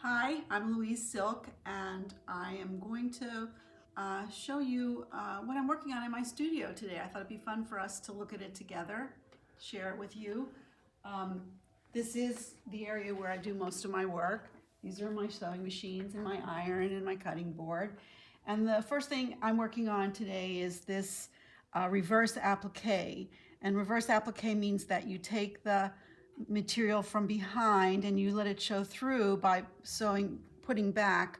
Hi, I'm Louise Silk, and I am going to show you what I'm working on in my studio today. I thought it'd be fun for us to look at it together, share it with you. Um, this is the area where I do most of my work. These are my sewing machines and my iron and my cutting board. And the first thing I'm working on today is this reverse applique. And reverse applique means that you take the material from behind and you let it show through by putting back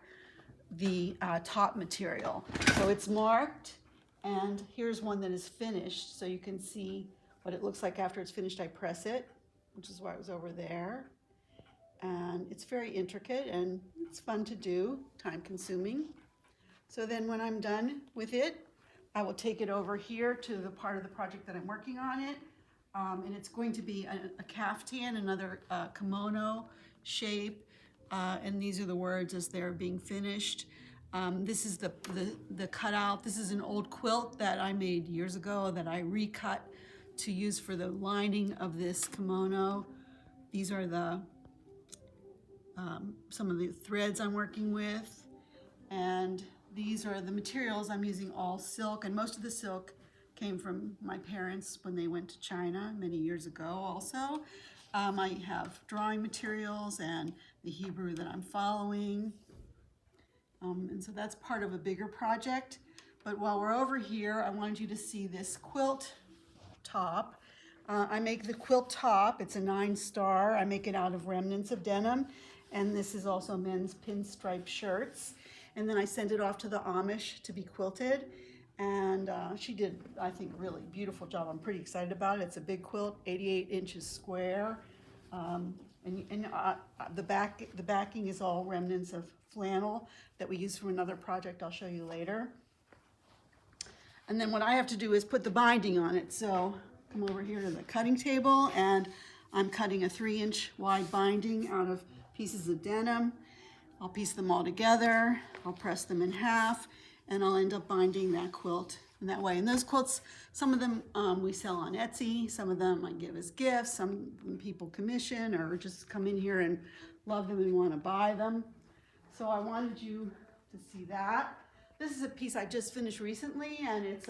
the top material. So it's marked, and here's one that is finished, so you can see what it looks like after it's finished. I press it, which is why it was over there. And it's very intricate and it's fun to do, time consuming. So then when I'm done with it, I will take it over here to the part of the project that I'm working on it. And it's going to be a caftan, another kimono shape. And these are the words as they're being finished. This is the cutout. This is an old quilt that I made years ago that I recut to use for the lining of this kimono. These are the some of the threads I'm working with. And these are the materials. I'm using all silk, and most of the silk came from my parents when they went to China many years ago also. I have drawing materials and the Hebrew that I'm following. And so that's part of a bigger project. But while we're over here, I wanted you to see this quilt top. I make the quilt top. It's a 9-star. I make it out of remnants of denim. And this is also men's pinstripe shirts. And then I send it off to the Amish to be quilted. And she did, I think, a really beautiful job. I'm pretty excited about it. It's a big quilt, 88 inches square. The backing is all remnants of flannel that we use for another project I'll show you later. And then what I have to do is put the binding on it. So come over here to the cutting table, and I'm cutting a 3-inch wide binding out of pieces of denim. I'll piece them all together, I'll press them in half, and I'll end up binding that quilt in that way. And those quilts, some of them we sell on Etsy, some of them I give as gifts, some people commission or just come in here and love them and want to buy them. So I wanted you to see that. This is a piece I just finished recently, and it's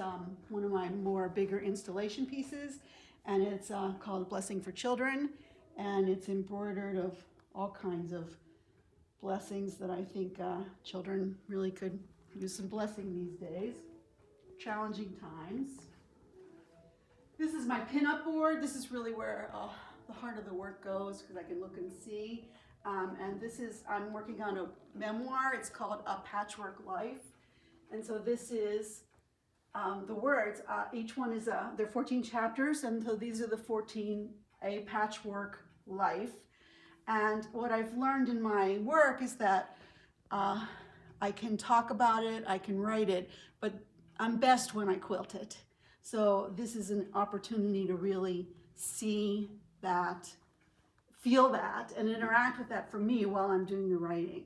one of my more bigger installation pieces, and it's called Blessing for Children, and it's embroidered of all kinds of blessings that I think children really could use some blessing these days. Challenging times. This is my pinup board. This is really where the heart of the work goes, because I can look and see. And this is, I'm working on a memoir. It's called A Patchwork Life. And so this is the words. Each one is, there are 14 chapters, and so these are the 14, A Patchwork Life. And what I've learned in my work is that I can talk about it, I can write it, but I'm best when I quilt it. So this is an opportunity to really see that, feel that, and interact with that for me while I'm doing the writing.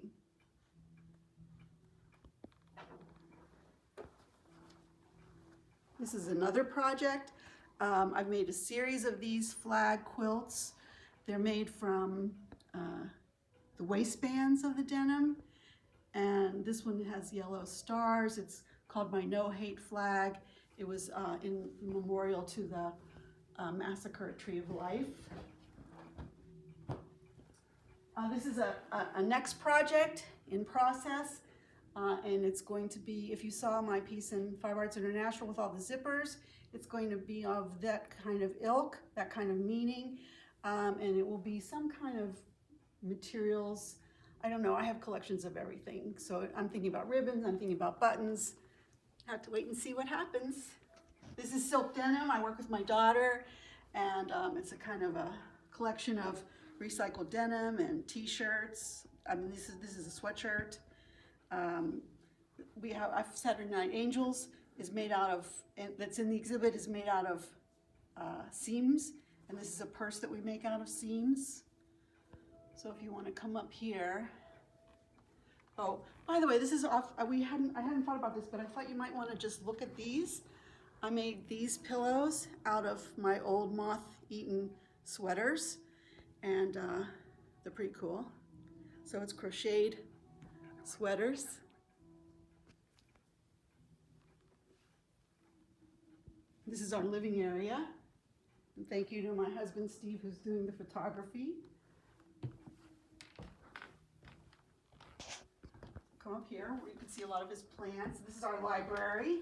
This is another project. I've made a series of these flag quilts. They're made from the waistbands of the denim, and this one has yellow stars. It's called my No Hate flag. It was in memorial to the massacre at Tree of Life. This is a next project in process, and it's going to be, if you saw my piece in Five Arts International with all the zippers, it's going to be of that kind of ilk, that kind of meaning, and it will be some kind of materials. I don't know, I have collections of everything. So I'm thinking about ribbons, I'm thinking about buttons. I have to wait and see what happens. This is silk denim. I work with my daughter, and it's a kind of a collection of recycled denim and t-shirts. I mean, this is a sweatshirt. Saturday Night Angels is made out of, and that's in the exhibit, is made out of seams. And this is a purse that we make out of seams. So if you want to come up here. Oh, by the way, this is off. I hadn't thought about this, but I thought you might want to just look at these. I made these pillows out of my old moth-eaten sweaters, and they're pretty cool. So it's crocheted sweaters. This is our living area. And thank you to my husband, Steve, who's doing the photography. Come up here where you can see a lot of his plants. This is our library.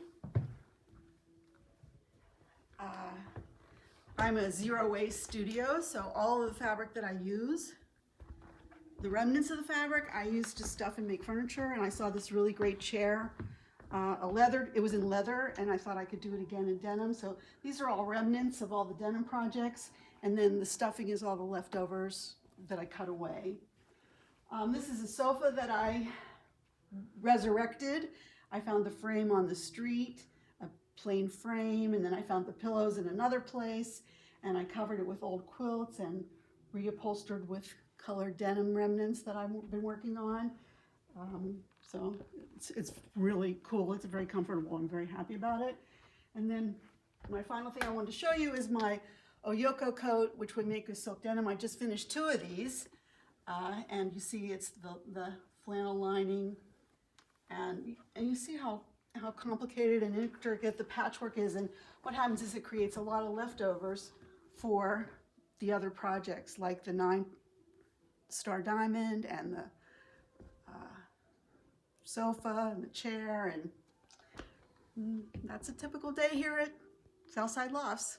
I'm a zero waste studio, so all of the fabric that I use, the remnants of the fabric, I use to stuff and make furniture. And I saw this really great chair, it was in leather, and I thought I could do it again in denim. So these are all remnants of all the denim projects, and then the stuffing is all the leftovers that I cut away. This is a sofa that I resurrected. I found the frame on the street, a plain frame, and then I found the pillows in another place, and I covered it with old quilts and reupholstered with colored denim remnants that I've been working on. So it's really cool. It's very comfortable. I'm very happy about it. And then my final thing I wanted to show you is my Oyoko coat, which we make with silk denim. I just finished 2 of these, and you see it's the flannel lining, and you see how complicated and intricate the patchwork is. And what happens is it creates a lot of leftovers for the other projects, like the 9-star diamond and the sofa and the chair. And that's a typical day here at Southside Lofts.